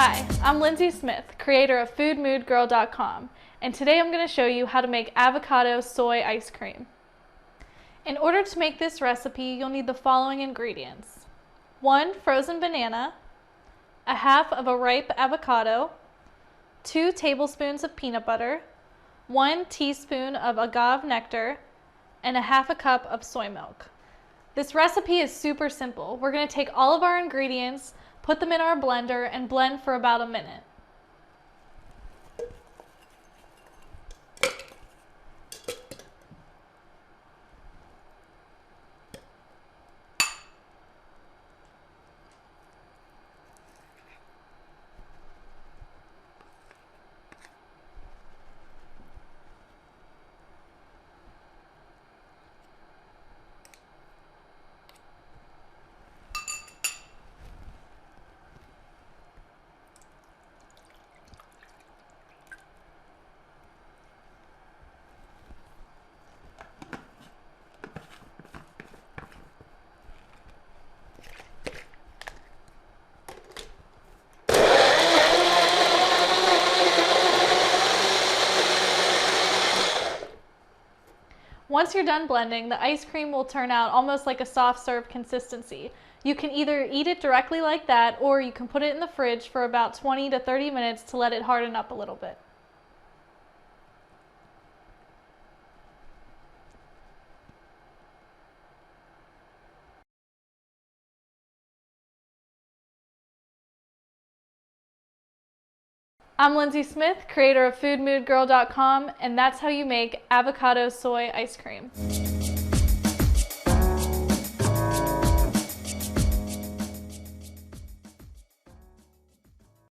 Hi, I'm Lindsay Smith, creator of foodmoodgirl.com, and today I'm going to show you how to make avocado soy ice cream. In order to make this recipe, you'll need the following ingredients: 1 frozen banana, a half of a ripe avocado, 2 tablespoons of peanut butter, 1 teaspoon of agave nectar, and a half a cup of soy milk. This recipe is super simple. We're going to take all of our ingredients, put them in our blender, and blend for about a minute. Once you're done blending, the ice cream will turn out almost like a soft serve consistency. You can either eat it directly like that, or you can put it in the fridge for about 20 to 30 minutes to let it harden up a little bit. I'm Lindsay Smith, creator of foodmoodgirl.com, and that's how you make avocado soy ice cream.